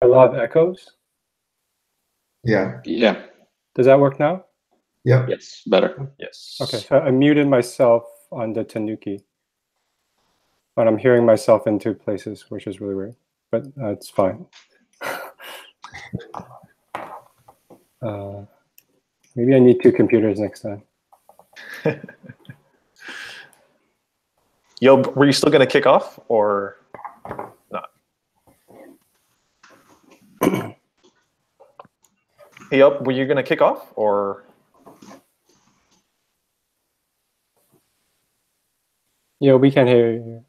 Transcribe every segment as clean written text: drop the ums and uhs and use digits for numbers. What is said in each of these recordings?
A lot of echoes. Yeah. Yeah. Does that work now? Yep. Yes, better. Yes. Okay, so I muted myself on the Tanuki, but I'm hearing myself in two places, which is really weird, but it's fine. Maybe I need two computers next time. Yo, were you still going to kick off or not? Hey, Yo, were you going to kick off or? Yeah, we can hear you.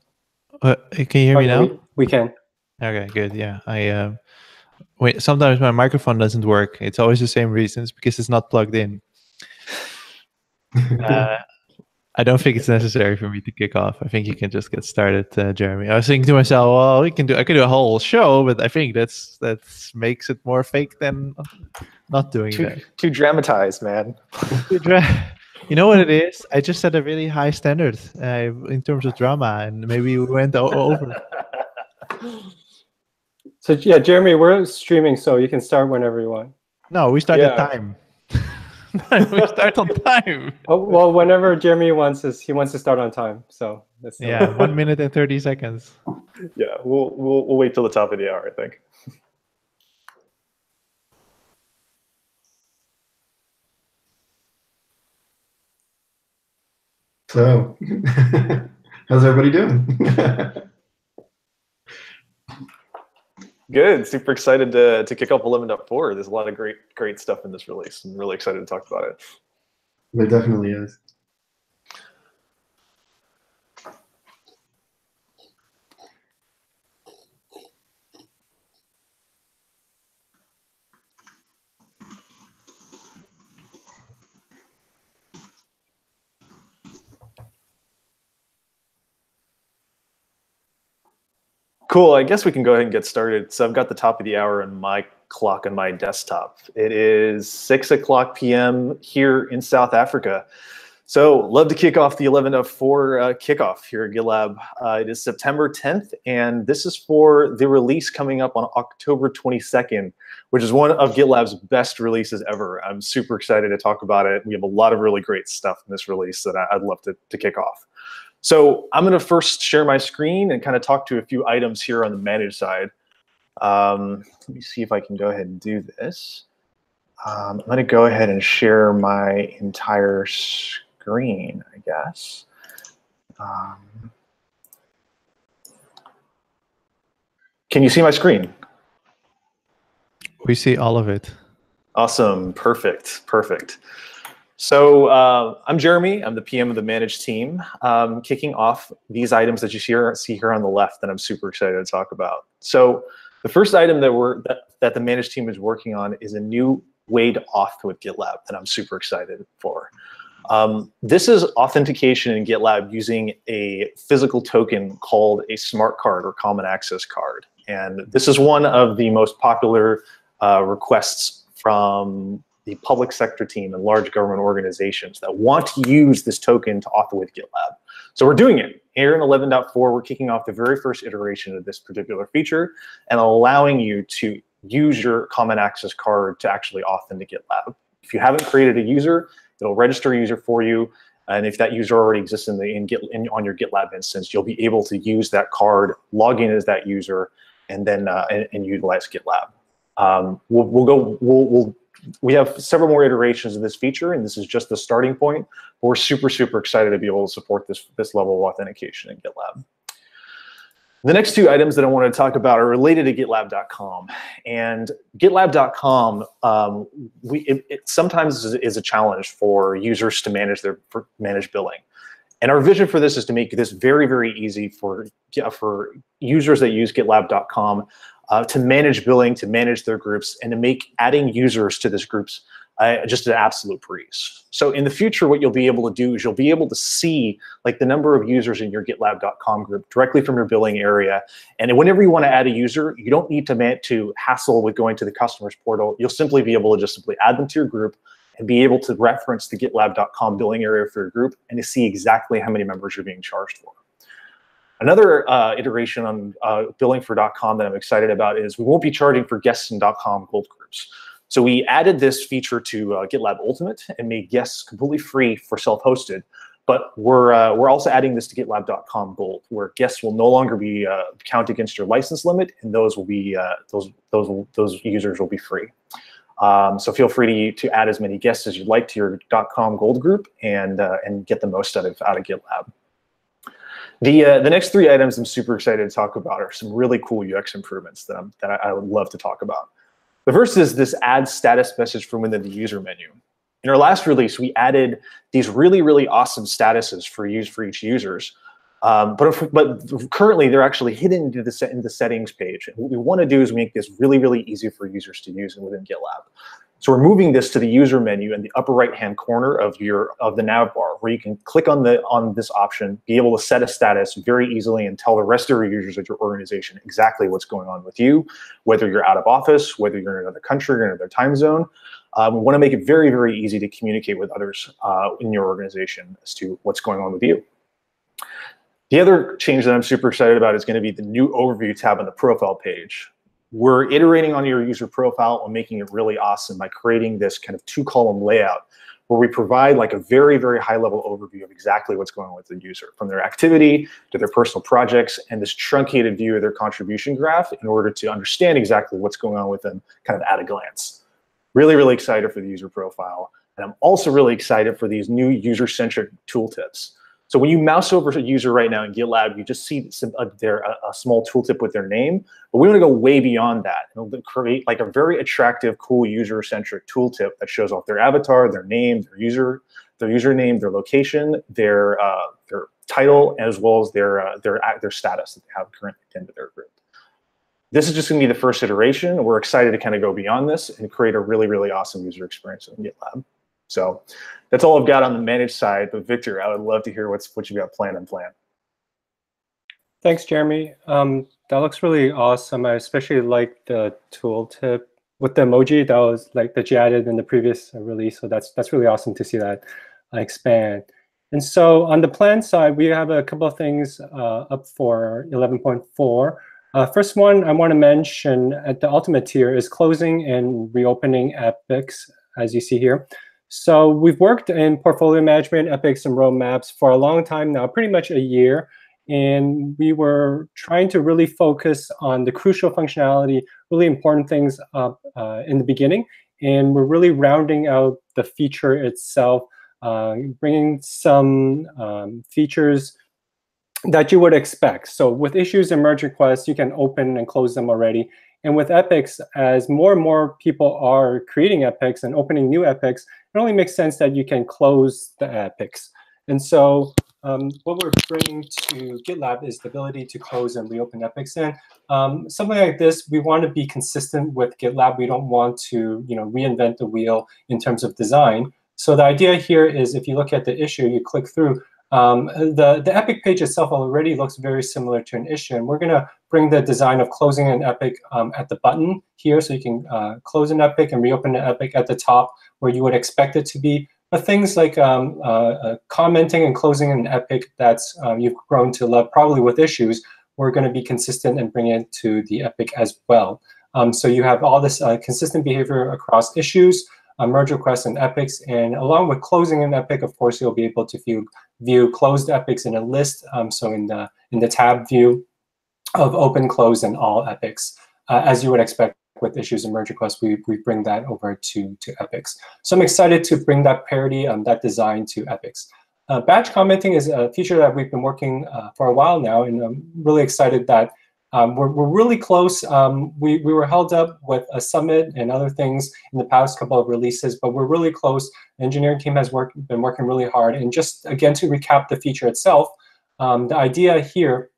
Can you hear me now? We can. Okay, good. Yeah, I wait. Sometimes my microphone doesn't work. It's always the same reasons because it's not plugged in. I don't think it's necessary for me to kick off. I think you can just get started, Jeremy. I was thinking to myself, well, I can do a whole show, but I think that makes it more fake than not doing that. Too dramatized, man. You know what it is? I just set a really high standard in terms of drama, and maybe we went over. So yeah, Jeremy, we're streaming, so you can start whenever you want. No, we start at time. We start on time. Oh, well, whenever Jeremy wants he wants to start on time. So that's 1 minute and 30 seconds. Yeah, we'll wait till the top of the hour, I think. So, how's everybody doing? Good. Super excited to kick off 11.4. There's a lot of great stuff in this release. I'm really excited to talk about it. There definitely is. Cool. I guess we can go ahead and get started. So I've got the top of the hour on my clock on my desktop. It is 6:00 p.m. here in South Africa. So love to kick off the 11.4 kickoff here at GitLab. It is September 10th, and this is for the release coming up on October 22nd, which is one of GitLab's best releases ever. I'm super excited to talk about it. We have a lot of really great stuff in this release that I'd love to kick off. So I'm going to first share my screen and kind of talk to a few items here on the managed side. Let me see if I can go ahead and do this. I'm going to go ahead and share my entire screen, I guess. Can you see my screen? We see all of it. Awesome. Perfect. Perfect. So I'm Jeremy. I'm the PM of the managed team, kicking off these items that you see here on the left that I'm super excited to talk about. So the first item that the managed team is working on is a new way to auth with GitLab that I'm super excited for. This is authentication in GitLab using a physical token called a smart card or common access card. And this is one of the most popular requests from the public sector team and large government organizations that want to use this token to auth with GitLab. So we're doing it. Here in 11.4, we're kicking off the very first iteration of this particular feature and allowing you to use your common access card to actually auth into GitLab. If you haven't created a user, it'll register a user for you. And if that user already exists on your GitLab instance, you'll be able to use that card, log in as that user, and then and utilize GitLab. We have several more iterations of this feature, and this is just the starting point. But we're super, super excited to be able to support this level of authentication in GitLab. The next two items that I want to talk about are related to GitLab.com. And GitLab.com, it sometimes is a challenge for users to manage billing. And our vision for this is to make this very, very easy for users that use GitLab.com to manage billing, to manage their groups, and to make adding users to this groups just an absolute breeze. So in the future, what you'll be able to do is you'll be able to see like the number of users in your GitLab.com group directly from your billing area. And whenever you want to add a user, you don't need to hassle with going to the customer's portal. You'll simply be able to just simply add them to your group and be able to reference the GitLab.com billing area for your group and to see exactly how many members you're being charged for. Another iteration on billing for .com that I'm excited about is we won't be charging for guests in .com gold groups. So we added this feature to GitLab Ultimate and made guests completely free for self-hosted. But we're also adding this to GitLab.com Gold, where guests will no longer be count against your license limit, and those will be those users will be free. So feel free to add as many guests as you'd like to your .com Gold group and get the most out of GitLab. The next three items I'm super excited to talk about are some really cool UX improvements that I would love to talk about. The first is this add status message from within the user menu. In our last release, we added these really, really awesome statuses for each users. But currently, they're actually hidden into the settings page. And what we want to do is make this really, really easy for users to use within GitLab. So we're moving this to the user menu in the upper right-hand corner of the nav bar, where you can click on this option, be able to set a status very easily, and tell the rest of your users at your organization exactly what's going on with you, whether you're out of office, whether you're in another country or another time zone. We want to make it very, very easy to communicate with others in your organization as to what's going on with you. The other change that I'm super excited about is going to be the new overview tab on the profile page. We're iterating on your user profile and making it really awesome by creating this kind of two-column layout where we provide like a very, very high-level overview of exactly what's going on with the user, from their activity to their personal projects, and this truncated view of their contribution graph in order to understand exactly what's going on with them kind of at a glance. Really, really excited for the user profile. And I'm also really excited for these new user-centric tooltips. So when you mouse over a user right now in GitLab, you just see a small tooltip with their name. But we want to go way beyond that and create like a very attractive, cool user-centric tooltip that shows off their avatar, their name, their username, their location, their title, as well as their status that they have currently into their group. This is just going to be the first iteration. We're excited to kind of go beyond this and create a really, really awesome user experience in GitLab. So that's all I've got on the managed side. But Victor, I would love to hear what you got planned and planned. Thanks, Jeremy. That looks really awesome. I especially like the tooltip with the emoji that you added in the previous release. So that's really awesome to see that expand. And so on the plan side, we have a couple of things up for 11.4. First one I want to mention at the ultimate tier is closing and reopening epics, as you see here. So we've worked in portfolio management, epics, and roadmaps for a long time now, pretty much a year. And we were trying to really focus on the crucial functionality, really important things in the beginning. And we're really rounding out the feature itself, bringing some features that you would expect. So with issues and merge requests, you can open and close them already. And with epics, as more and more people are creating epics and opening new epics, it only makes sense that you can close the epics. And so what we're bringing to GitLab is the ability to close and reopen epics. And something like this, we want to be consistent with GitLab. We don't want to reinvent the wheel in terms of design. So the idea here is if you look at the issue, you click through, the epic page itself already looks very similar to an issue. And we're going to bring the design of closing an epic at the button here. So you can close an epic and reopen an epic at the top where you would expect it to be. But things like commenting and closing an epic that's you've grown to love, probably with issues, we're going to be consistent and bring it to the epic as well. So you have all this consistent behavior across issues, merge requests, and epics. And along with closing an epic, of course, you'll be able to view closed epics in a list. So in the tab view of open, closed, and all epics, as you would expect with issues and merge requests, we bring that over to epics. So I'm excited to bring that parity, that design to epics. Batch commenting is a feature that we've been working for a while now, and I'm really excited that we're really close. We were held up with a summit and other things in the past couple of releases, but we're really close. The engineering team has been working really hard. And just again, to recap the feature itself, the idea here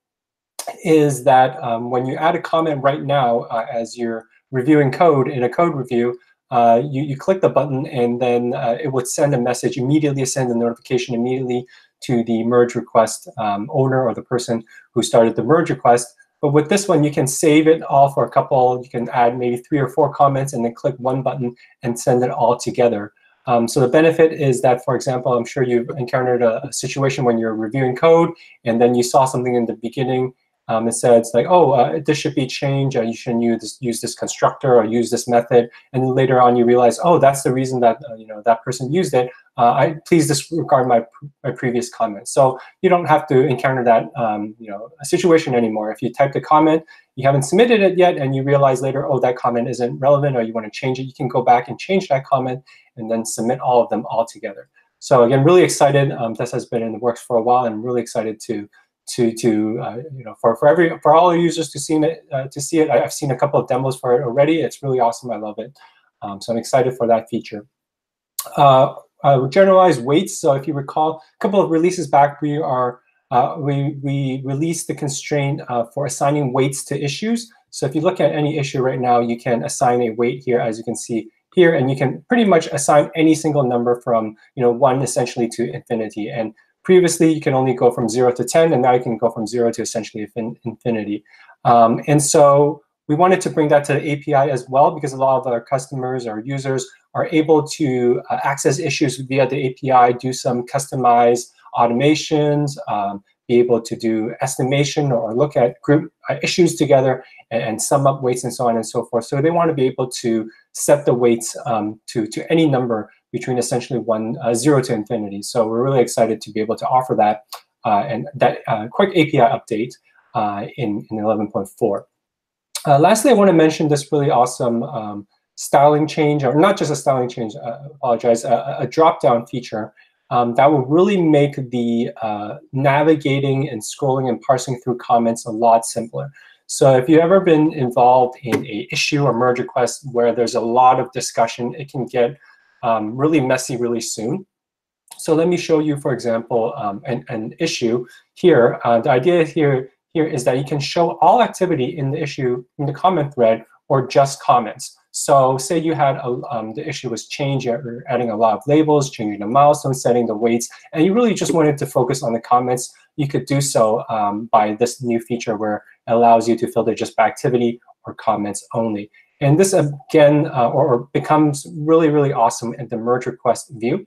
is that when you add a comment right now, as you're reviewing code in a code review, you click the button and then it would send a message immediately, send a notification immediately to the merge request owner or the person who started the merge request. But with this one, you can save it all for a couple. You can add maybe 3 or 4 comments and then click one button and send it all together. So the benefit is that, for example, I'm sure you've encountered a situation when you're reviewing code and then you saw something in the beginning. It says like, oh, this should be changed. You shouldn't use this constructor or use this method. And later on, you realize, oh, that's the reason that that person used it. Please disregard my previous comment. So you don't have to encounter that a situation anymore. If you typed a comment, you haven't submitted it yet, and you realize later, oh, that comment isn't relevant, or you want to change it, you can go back and change that comment, and then submit all of them all together. So again, really excited. This has been in the works for a while, and I'm really excited for all users to see it. I've seen a couple of demos for it already. It's really awesome. I love it. So I'm excited for that feature. Generalized weights. So if you recall, a couple of releases back, we released the constraint for assigning weights to issues. So if you look at any issue right now, you can assign a weight here, as you can see here, and you can pretty much assign any single number from 1 essentially to infinity. And previously, you can only go from 0 to 10, and now you can go from 0 to essentially infinity. And so we wanted to bring that to the API as well, because a lot of our customers or users are able to access issues via the API, do some customized automations, be able to do estimation or look at group issues together and sum up weights and so on and so forth. So they want to be able to set the weights to any number between essentially 0 to infinity. So we're really excited to be able to offer that and that quick API update in 11.4. Lastly, I want to mention this really awesome styling change, or not just a styling change, apologize, a drop-down feature that will really make the navigating and scrolling and parsing through comments a lot simpler. So if you've ever been involved in an issue or merge request where there's a lot of discussion, it can get really messy really soon. So let me show you, for example, an issue here. The idea here is that you can show all activity in the issue, in the comment thread, or just comments. So say you had the issue was change, you're adding a lot of labels, changing the milestones, setting the weights, and you really just wanted to focus on the comments. You could do so by this new feature where it allows you to filter just by activity or comments only. And this, again, or becomes really, really awesome in the merge request view.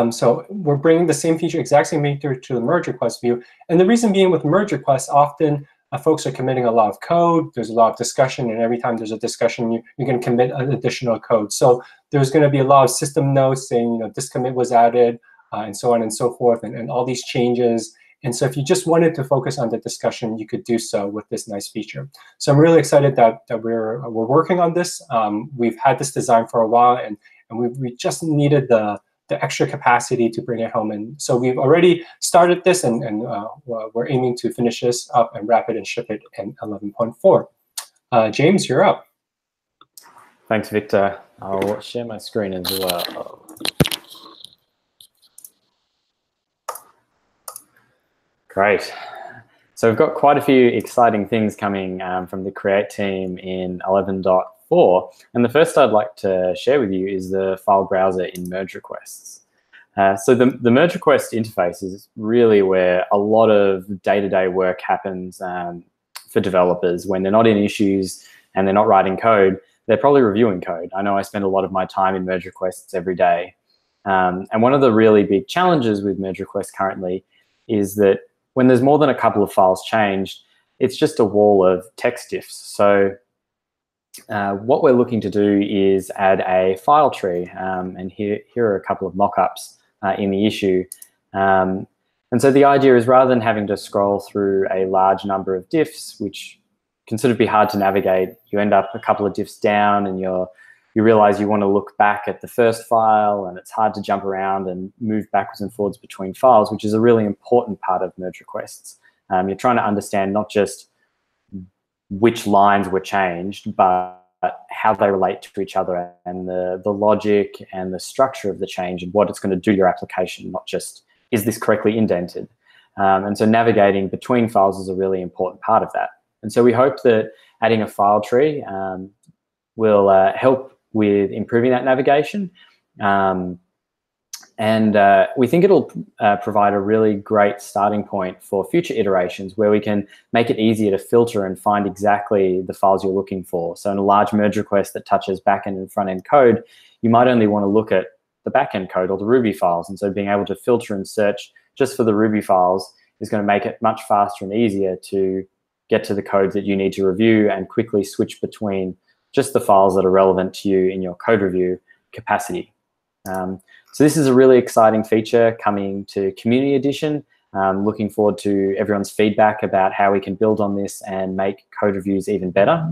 So we're bringing the same feature, exact same feature, to the merge request view. And the reason being, with merge requests, often folks are committing a lot of code. There's a lot of discussion, and every time there's a discussion, you're going to commit an additional code. So there's going to be a lot of system notes saying, this commit was added, and so on and so forth, and all these changes. And so if you just wanted to focus on the discussion, you could do so with this nice feature. So I'm really excited that we're working on this. We've had this design for a while, and we just needed the extra capacity to bring it home. And so we've already started this, and we're aiming to finish this up and wrap it and ship it in 11.4. James, you're up. Thanks, Victor. I'll share my screen as well. Great. So we've got quite a few exciting things coming from the Create team in 11.4. And the first I'd like to share with you is the file browser in merge requests. So the merge request interface is really where a lot of day-to-day work happens for developers. When they're not in issues and they're not writing code, they're probably reviewing code. I know I spend a lot of my time in merge requests every day. And one of the really big challenges with merge requests currently is that when there's more than a couple of files changed, it's just a wall of text diffs. So what we're looking to do is add a file tree. And here are a couple of mock-ups in the issue. And so the idea is, rather than having to scroll through a large number of diffs, which can sort of be hard to navigate, you end up a couple of diffs down, and you realize you want to look back at the first file, and it's hard to jump around and move backwards and forwards between files, which is a really important part of merge requests. You're trying to understand not just which lines were changed, but how they relate to each other, and the logic and the structure of the change and what it's going to do to your application, not just, is this correctly indented? And so navigating between files is a really important part of that. And so we hope that adding a file tree will help with improving that navigation. And we think it'll provide a really great starting point for future iterations, where we can make it easier to filter and find exactly the files you're looking for. So in a large merge request that touches back-end and front-end code, you might only want to look at the backend code or the Ruby files. And so being able to filter and search just for the Ruby files is going to make it much faster and easier to get to the code that you need to review and quickly switch between just the files that are relevant to you in your code review capacity. So this is a really exciting feature coming to Community Edition. Looking forward to everyone's feedback about how we can build on this and make code reviews even better.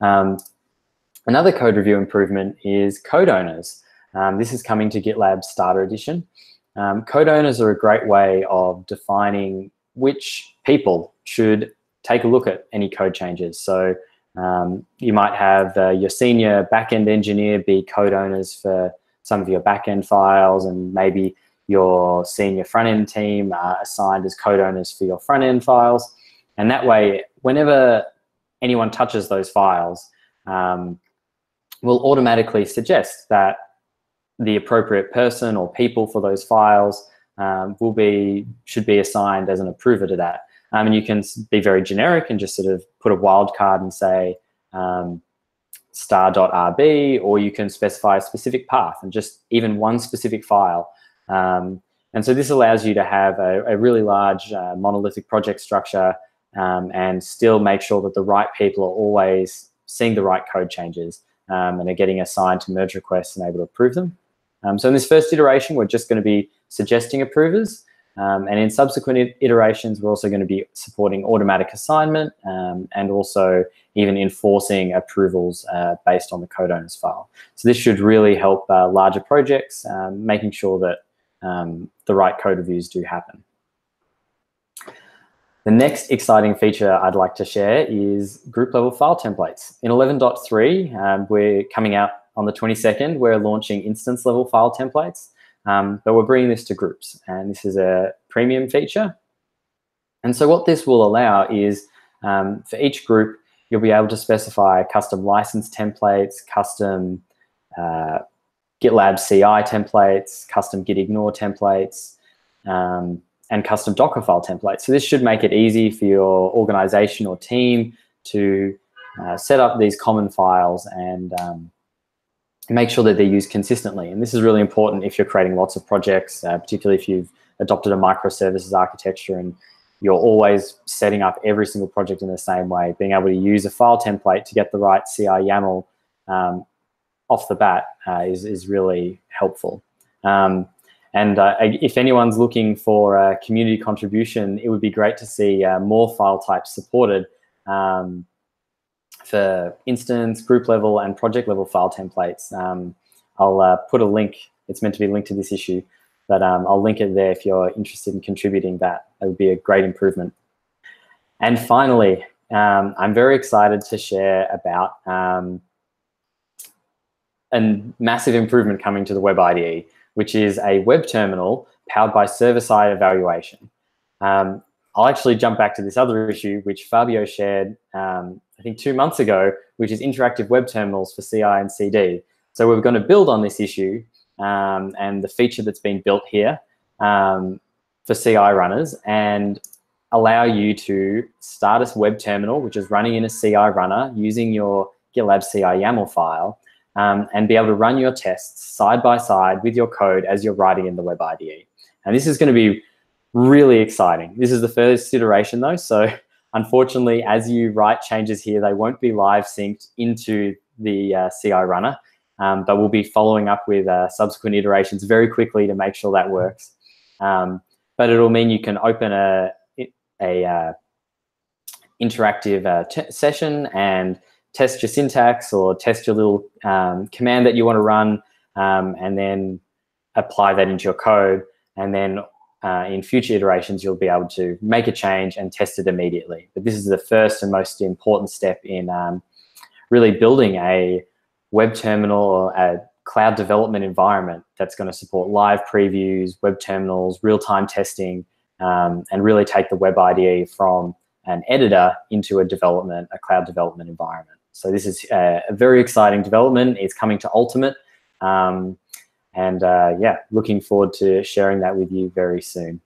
Another code review improvement is code owners. This is coming to GitLab Starter Edition. Code owners are a great way of defining which people should take a look at any code changes. So you might have your senior backend engineer be code owners for some of your backend files, and maybe your senior front-end team are assigned as code owners for your front-end files. And that way, whenever anyone touches those files, will automatically suggest that the appropriate person or people for those files should be assigned as an approver to that. And you can be very generic and just sort of put a wildcard and say star.rb, or you can specify a specific path and just even one specific file. And so this allows you to have a really large monolithic project structure and still make sure that the right people are always seeing the right code changes and are getting assigned to merge requests and able to approve them. So in this first iteration, we're just going to be suggesting approvers. And in subsequent iterations, we're also going to be supporting automatic assignment and also even enforcing approvals based on the code owner's file. So this should really help larger projects, making sure that the right code reviews do happen. The next exciting feature I'd like to share is group level file templates. In 11.3, we're coming out on the 22nd, we're launching instance level file templates, but we're bringing this to groups, and this is a premium feature. And so what this will allow is for each group, you'll be able to specify custom license templates, custom GitLab CI templates, custom gitignore templates, and custom Docker file templates. So this should make it easy for your organization or team to set up these common files and make sure that they're used consistently. And this is really important if you're creating lots of projects, particularly if you've adopted a microservices architecture and you're always setting up every single project in the same way. Being able to use a file template to get the right CI YAML off the bat is really helpful. If anyone's looking for a community contribution, it would be great to see more file types supported for instance, group level, and project level file templates. I'll put a link. It's meant to be linked to this issue, but I'll link it there if you're interested in contributing that. That would be a great improvement. And finally, I'm very excited to share about a massive improvement coming to the Web IDE, which is a web terminal powered by server-side evaluation. I'll actually jump back to this other issue, which Fabio shared, I think 2 months ago, which is interactive web terminals for CI and CD. So we're going to build on this issue and the feature that's been built here for CI runners and allow you to start a web terminal, which is running in a CI runner using your GitLab CI YAML file, and be able to run your tests side by side with your code as you're writing in the Web IDE. And this is going to be really exciting. This is the first iteration though, so unfortunately, as you write changes here, they won't be live synced into the CI runner, but we'll be following up with subsequent iterations very quickly to make sure that works. But it'll mean you can open a interactive session and test your syntax or test your little command that you want to run, and then apply that into your code. And then in future iterations, you'll be able to make a change and test it immediately. But this is the first and most important step in really building a web terminal or a cloud development environment that's going to support live previews, web terminals, real-time testing, and really take the Web IDE from an editor into a cloud development environment. So this is a very exciting development. It's coming to Ultimate. Yeah, looking forward to sharing that with you very soon.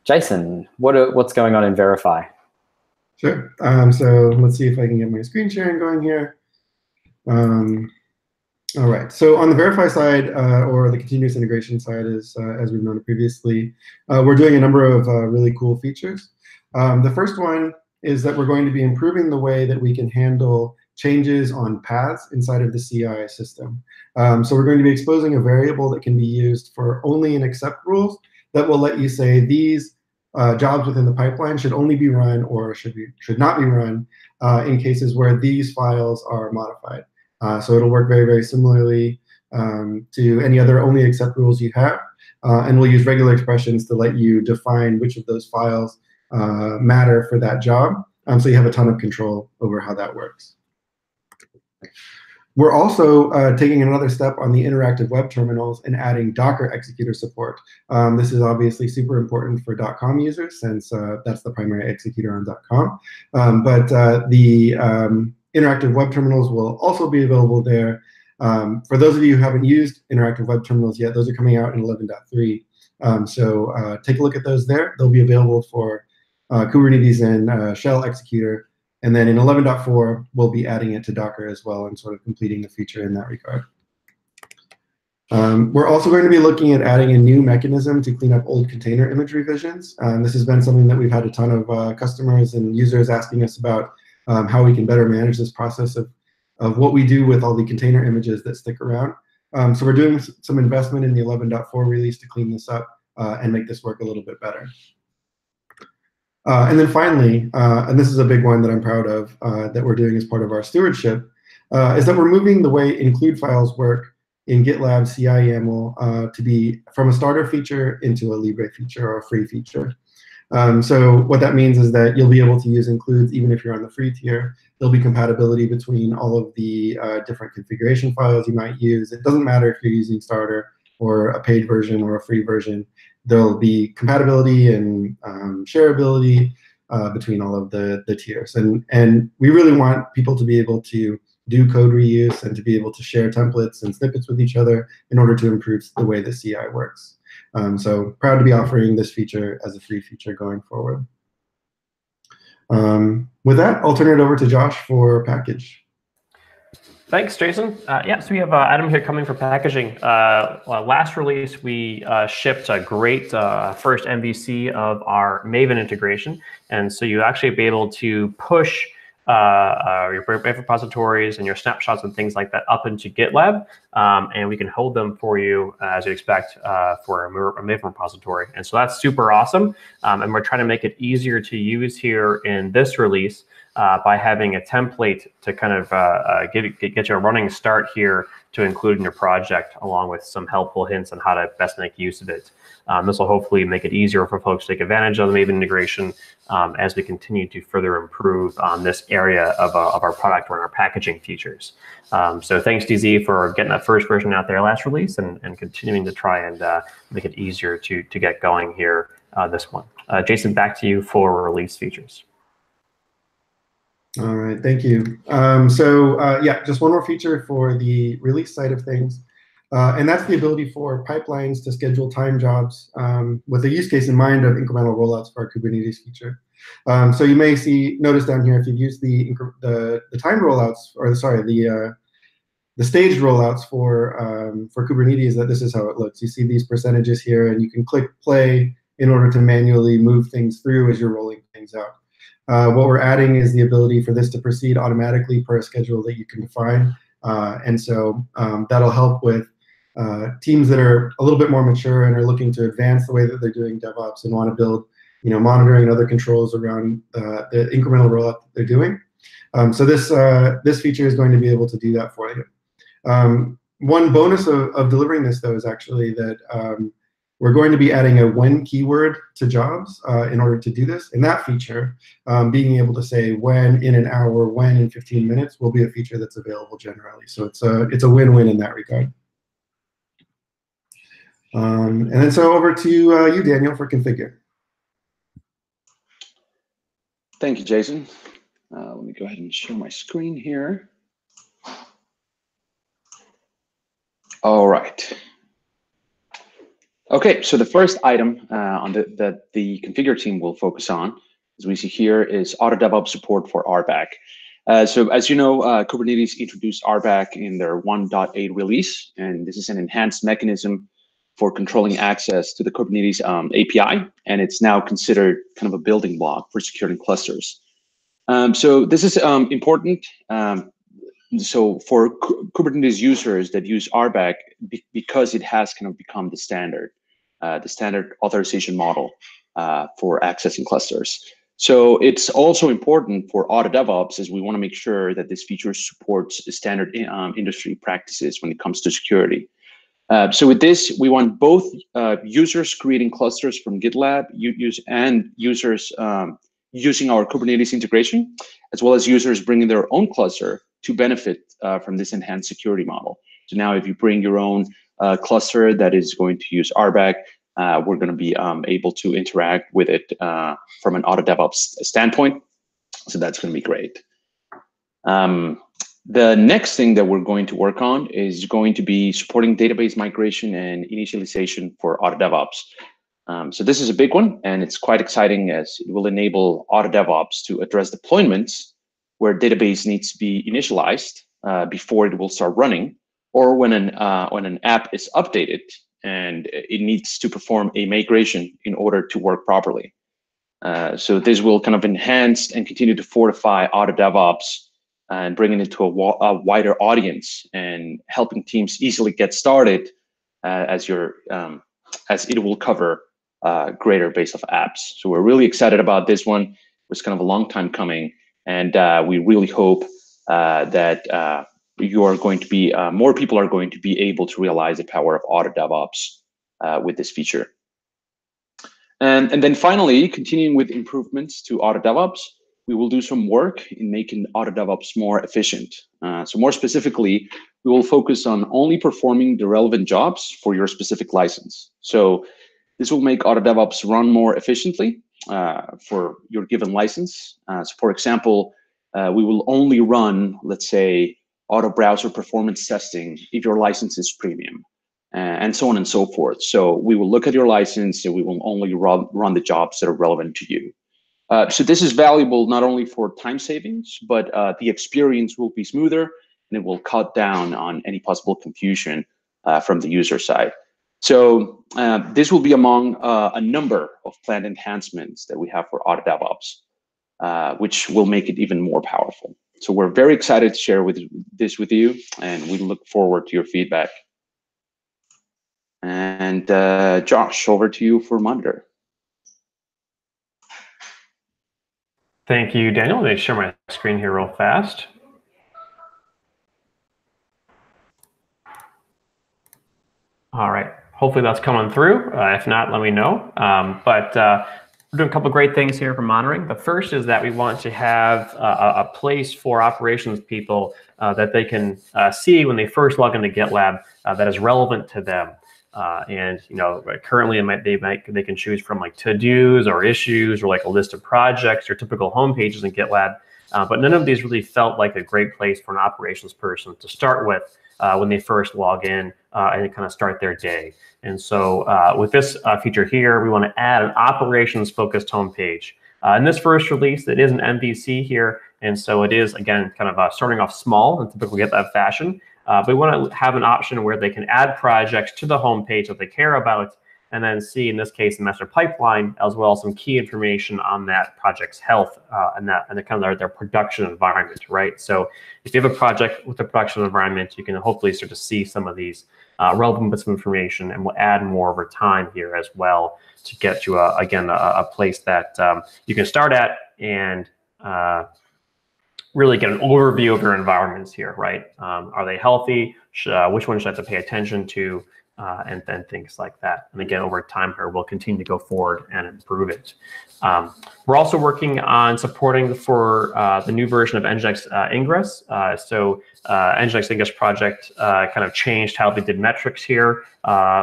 Jason, what's going on in Verify? Sure. So let's see if I can get my screen sharing going here. All right. So on the verify side, or the continuous integration side, as we've known previously, we're doing a number of really cool features. The first one is that we're going to be improving the way that we can handle changes on paths inside of the CI system. So we're going to be exposing a variable that can be used for only and except rules that will let you say these jobs within the pipeline should only be run or should not be run in cases where these files are modified. So it'll work very, very similarly to any other only except rules you have. And we'll use regular expressions to let you define which of those files matter for that job. So you have a ton of control over how that works. We're also taking another step on the interactive web terminals and adding Docker executor support. This is obviously super important for .com users since that's the primary executor on .com. But the interactive web terminals will also be available there. For those of you who haven't used interactive web terminals yet, those are coming out in 11.3. So take a look at those there. They'll be available for Kubernetes and Shell executor. And then in 11.4, we'll be adding it to Docker as well and sort of completing the feature in that regard. We're also going to be looking at adding a new mechanism to clean up old container image revisions. This has been something that we've had a ton of customers and users asking us about how we can better manage this process of what we do with all the container images that stick around. So we're doing some investment in the 11.4 release to clean this up and make this work a little bit better. And then finally, and this is a big one that I'm proud of that we're doing as part of our stewardship, is that we're moving the way include files work in GitLab CI YAML to be from a starter feature into a Libre feature or a free feature. So what that means is that you'll be able to use includes even if you're on the free tier. There'll be compatibility between all of the different configuration files you might use. It doesn't matter if you're using starter or a paid version or a free version. There'll be compatibility and shareability between all of the tiers. And we really want people to be able to do code reuse and to be able to share templates and snippets with each other in order to improve the way the CI works. So proud to be offering this feature as a free feature going forward. With that, I'll turn it over to Josh for package. Thanks, Jason. Yeah, so we have Adam here coming for packaging. Last release, we shipped a great first MVC of our Maven integration. And so you actually be able to push your Maven repositories and your snapshots and things like that up into GitLab. And we can hold them for you, as you expect, for a Maven repository. And so that's super awesome. And we're trying to make it easier to use here in this release by having a template to kind of get you a running start here to include in your project, along with some helpful hints on how to best make use of it. This will hopefully make it easier for folks to take advantage of the Maven integration as we continue to further improve on this area of our product or our packaging features. So thanks, DZ, for getting that first version out there last release and continuing to try and make it easier to get going here this one. Jason, back to you for release features. All right, thank you. Yeah, just one more feature for the release side of things. And that's the ability for pipelines to schedule time jobs with a use case in mind of incremental rollouts for our Kubernetes feature. So you may notice down here if you've used the time rollouts, or sorry, the staged rollouts for Kubernetes, that this is how it looks. You see these percentages here, and you can click play in order to manually move things through as you're rolling things out. What we're adding is the ability for this to proceed automatically per a schedule that you can define. And so that'll help with teams that are a little bit more mature and are looking to advance the way that they're doing DevOps and want to build monitoring and other controls around the incremental rollout that they're doing. So this feature is going to be able to do that for you. One bonus of delivering this, though, is actually that we're going to be adding a when keyword to jobs in order to do this. And that feature, being able to say when in an hour, when in 15 minutes, will be a feature that's available generally. So it's a win-win in that regard. And then so over to you, Daniel, for configure. Thank you, Jason. Let me go ahead and share my screen here. All right. Okay, so the first item that the configure team will focus on, as we see here, is auto DevOps support for RBAC. So as you know, Kubernetes introduced RBAC in their 1.8 release, and this is an enhanced mechanism for controlling access to the Kubernetes API, and it's now considered kind of a building block for securing clusters. So this is important. So for Kubernetes users that use RBAC, because it has kind of become the standard authorization model for accessing clusters. So it's also important for auto DevOps, as we want to make sure that this feature supports standard industry practices when it comes to security. So with this, we want both users creating clusters from GitLab and users using our Kubernetes integration, as well as users bringing their own cluster to benefit from this enhanced security model. So now if you bring your own cluster that is going to use RBAC, we're going to be able to interact with it from an auto DevOps standpoint. So that's going to be great. The next thing that we're going to work on is going to be supporting database migration and initialization for auto DevOps. So this is a big one, and it's quite exciting as it will enable auto DevOps to address deployments where database needs to be initialized before it will start running, or when an app is updated and it needs to perform a migration in order to work properly. So this will kind of enhance and continue to fortify auto DevOps and bringing it to a wider audience and helping teams easily get started as it will cover a greater base of apps. So we're really excited about this one. It was kind of a long time coming, and we really hope that you are going to be more people are going to be able to realize the power of auto DevOps with this feature. And then finally, continuing with improvements to auto DevOps, we will do some work in making auto DevOps more efficient. So more specifically, we will focus on only performing the relevant jobs for your specific license. So this will make auto DevOps run more efficiently for your given license. So for example, we will only run, let's say, auto browser performance testing if your license is premium, and so on and so forth. So we will look at your license and we will only run the jobs that are relevant to you. So this is valuable not only for time savings, but the experience will be smoother and it will cut down on any possible confusion from the user side. So this will be among a number of planned enhancements that we have for auto DevOps, which will make it even more powerful. So we're very excited to share this with you, and we look forward to your feedback. And Josh, over to you for Monitor. Thank you, Daniel. Let me share my screen here real fast. All right. Hopefully that's coming through. If not, let me know. We're doing a couple of great things here for monitoring. The first is that we want to have a place for operations people that they can see when they first log into GitLab that is relevant to them. And currently they can choose from like to-dos or issues or like a list of projects or typical home pages in GitLab. But none of these really felt like a great place for an operations person to start with when they first log in and kind of start their day. And so with this feature here, we want to add an operations-focused homepage. In this first release, it is an MVC here, and so it is, again, kind of starting off small in typical GitLab fashion. But we want to have an option where they can add projects to the homepage that they care about, and then see, in this case, the master pipeline, as well as some key information on that project's health and kind of their production environment, right? So if you have a project with a production environment, you can hopefully start to see some of these relevant bits of information, and we'll add more over time here as well to get you, again, a place that you can start at and really get an overview of your environments here, right? Are they healthy? Which ones should I have to pay attention to? And then things like that. And again, over time here, we'll continue to go forward and improve it. We're also working on supporting for the new version of Nginx Ingress. So Nginx Ingress project kind of changed how they did metrics here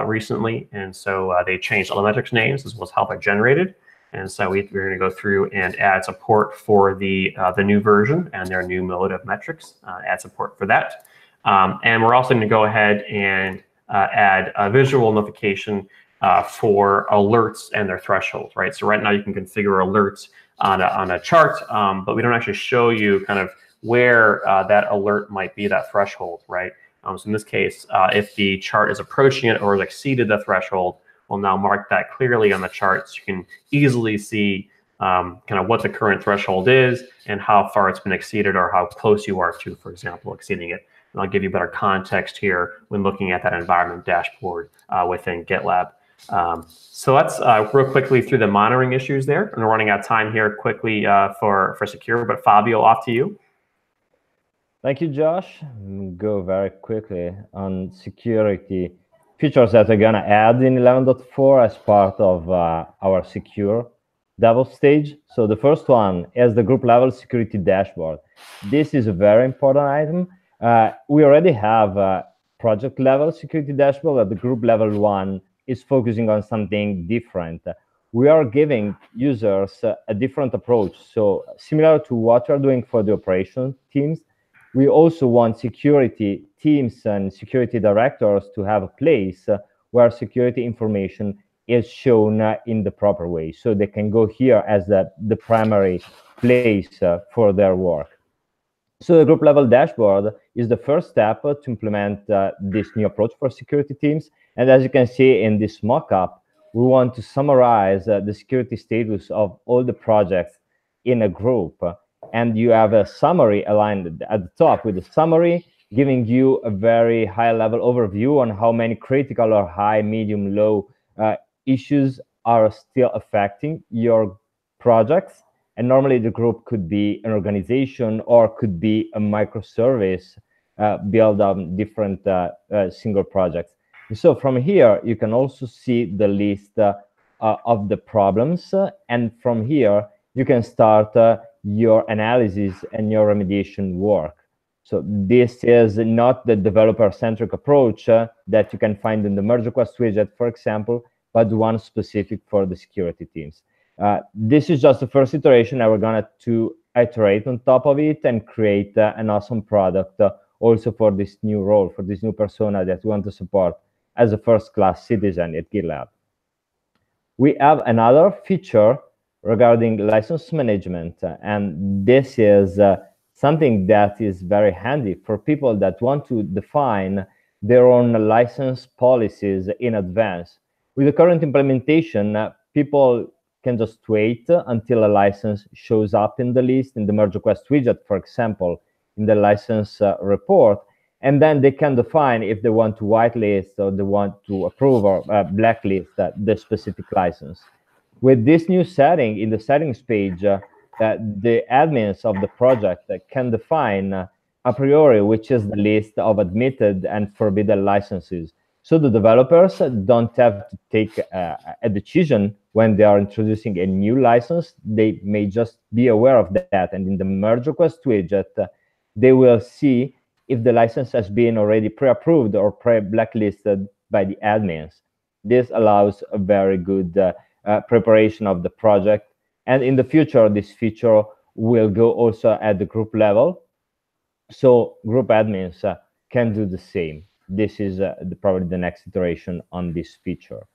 recently. And so they changed all the metrics names as well as how they're generated. And so we're going to go through and add support for the new version and their new mode of metrics, add support for that. And we're also going to go ahead and add a visual notification for alerts and their thresholds, right? So right now you can configure alerts on a chart, but we don't actually show you kind of where that alert might be, that threshold, right? So in this case, if the chart is approaching it or has exceeded the threshold, we'll now mark that clearly on the chart so you can easily see kind of what the current threshold is and how far it's been exceeded or how close you are to, for example, exceeding it. And I'll give you better context here when looking at that environment dashboard within GitLab. So let's real quickly through the monitoring issues there. And we're running out of time here quickly for Secure, but Fabio, off to you. Thank you, Josh. Go very quickly on security features that we're going to add in 11.4 as part of our secure DevOps stage. So the first one is the group level security dashboard. This is a very important item. We already have a project level security dashboard, but the group level one is focusing on something different. We are giving users a different approach. So similar to what we're doing for the operation teams, we also want security teams and security directors to have a place where security information is shown in the proper way. So they can go here as the primary place for their work. So the group level dashboard is the first step to implement this new approach for security teams. And as you can see in this mock-up, we want to summarize the security status of all the projects in a group. And you have a summary aligned at the top with a summary, giving you a very high-level overview on how many critical or high, medium, low issues are still affecting your projects. And normally the group could be an organization or could be a microservice built on different single projects. And so from here, you can also see the list of the problems. And from here, you can start your analysis and your remediation work. So this is not the developer-centric approach that you can find in the merge request widget, for example, but one specific for the security teams. This is just the first iteration, and we're going to iterate on top of it and create an awesome product also for this new role, for this new persona that we want to support as a first-class citizen at GitLab. We have another feature regarding license management, and this is something that is very handy for people that want to define their own license policies in advance. With the current implementation, people can just wait until a license shows up in the list, in the merge request widget, for example, in the license report, and then they can define if they want to whitelist or they want to approve or blacklist the specific license. With this new setting in the settings page, the admins of the project can define a priori which is the list of admitted and forbidden licenses. So the developers don't have to take a decision when they are introducing a new license. They may just be aware of that. And in the merge request widget, they will see if the license has been already pre-approved or pre-blacklisted by the admins. This allows a very good preparation of the project. And in the future, this feature will go also at the group level. So group admins can do the same. This is probably the next iteration on this feature.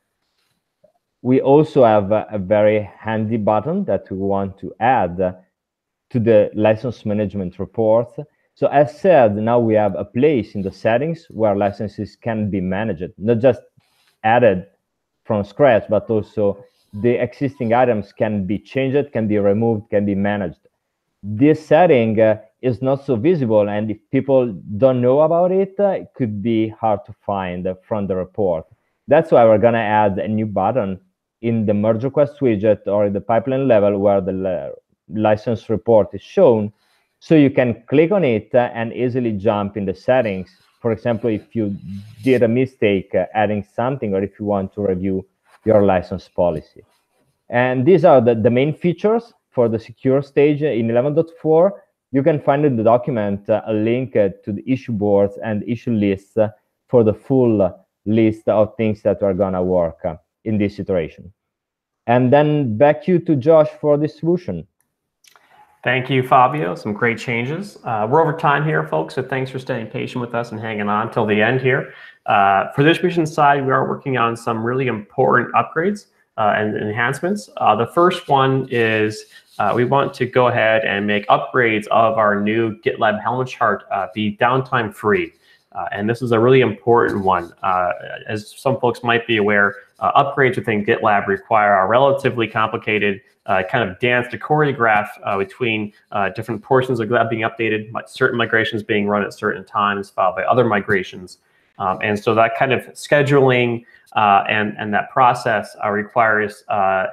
We also have a very handy button that we want to add to the license management report. So as said, now we have a place in the settings where licenses can be managed, not just added from scratch, but also the existing items can be changed, can be removed, can be managed. This setting is not so visible, and if people don't know about it, it could be hard to find from the report. That's why we're going to add a new button in the merge request widget or in the pipeline level where the license report is shown. So you can click on it and easily jump in the settings. For example, if you did a mistake adding something, or if you want to review your license policy. And these are the main features for the secure stage in 11.4. You can find in the document a link to the issue boards and issue lists for the full list of things that are going to work in this iteration. And then back to Josh for distribution. Thank you, Fabio. Some great changes. We're over time here, folks, so thanks for staying patient with us and hanging on till the end here. For the distribution side, we are working on some really important upgrades and enhancements. The first one is we want to go ahead and make upgrades of our new GitLab Helm chart be downtime free. And this is a really important one. As some folks might be aware, upgrades within GitLab require a relatively complicated kind of dance to choreograph between different portions of GitLab being updated, certain migrations being run at certain times, followed by other migrations. And so that kind of scheduling and that process requires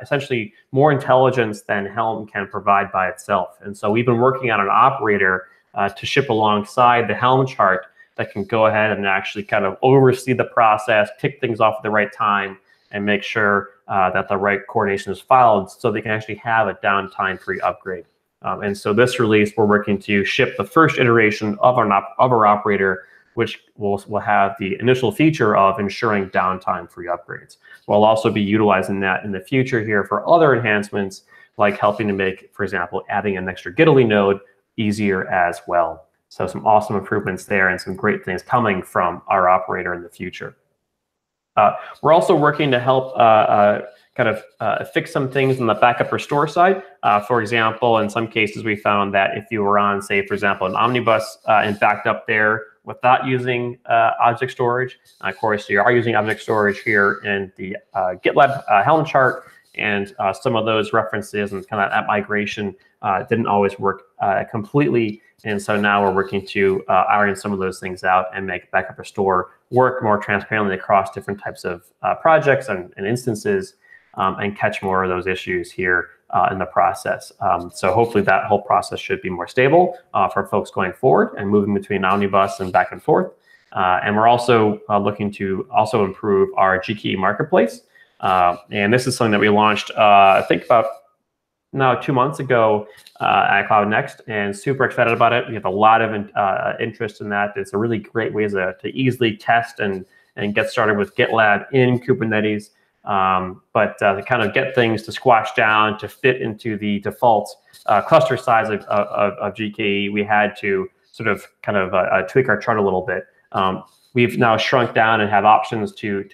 essentially more intelligence than Helm can provide by itself. And so we've been working on an operator to ship alongside the Helm chart that can go ahead and actually kind of oversee the process, kick things off at the right time, and make sure that the right coordination is followed so they can actually have a downtime-free upgrade. And so this release, we're working to ship the first iteration of our operator, which will have the initial feature of ensuring downtime-free upgrades. We'll also be utilizing that in the future here for other enhancements, like helping to make, for example, adding an extra Gitaly node easier as well. So some awesome improvements there and some great things coming from our operator in the future. We're also working to help fix some things on the backup restore side. For example, in some cases, we found that if you were on, say, for example, an omnibus and backed up there without using object storage, of course, you are using object storage here in the GitLab Helm chart, and some of those references and kind of that migration didn't always work completely. And so now we're working to iron some of those things out and make backup restore work more transparently across different types of projects and instances, and catch more of those issues here in the process. So hopefully that whole process should be more stable for folks going forward and moving between Omnibus and back and forth. And we're also looking to also improve our GKE marketplace. And this is something that we launched, I think about 2 months ago at Cloud Next, and super excited about it. We have a lot of interest in that. It's a really great way to easily test and get started with GitLab in Kubernetes. But to kind of get things to squash down to fit into the default cluster size of GKE, we had to sort of tweak our chart a little bit. We've now shrunk down and have options to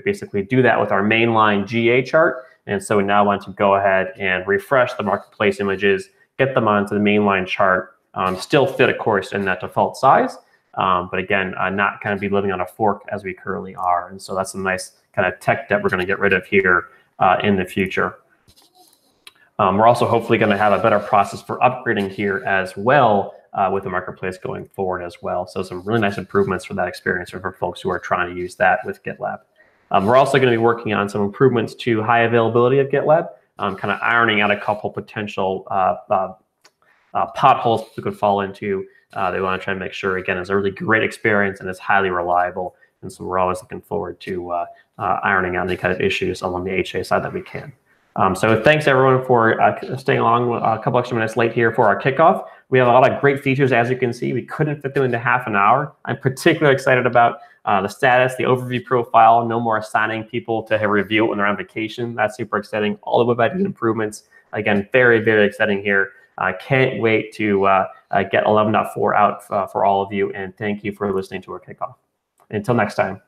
basically do that with our mainline GA chart. And so we now want to go ahead and refresh the marketplace images, get them onto the mainline chart, still fit, of course, in that default size. But again, not kind of be living on a fork as we currently are. And so that's a nice kind of tech debt we're going to get rid of here in the future. We're also hopefully going to have a better process for upgrading here as well with the marketplace going forward as well. So some really nice improvements for that experience for folks who are trying to use that with GitLab. We're also going to be working on some improvements to high availability of GitLab, kind of ironing out a couple potential potholes we could fall into. They want to try and make sure, again, it's a really great experience and it's highly reliable. And so we're always looking forward to ironing out any kind of issues along the HA side that we can. So thanks everyone for staying along a couple extra minutes late here for our kickoff. We have a lot of great features, as you can see. We couldn't fit them into half an hour. I'm particularly excited about the status, the overview profile, no more assigning people to review it when they're on vacation. That's super exciting. All the web ID improvements, again, very, very exciting here. I can't wait to get 11.4 out for all of you, and thank you for listening to our kickoff. Until next time.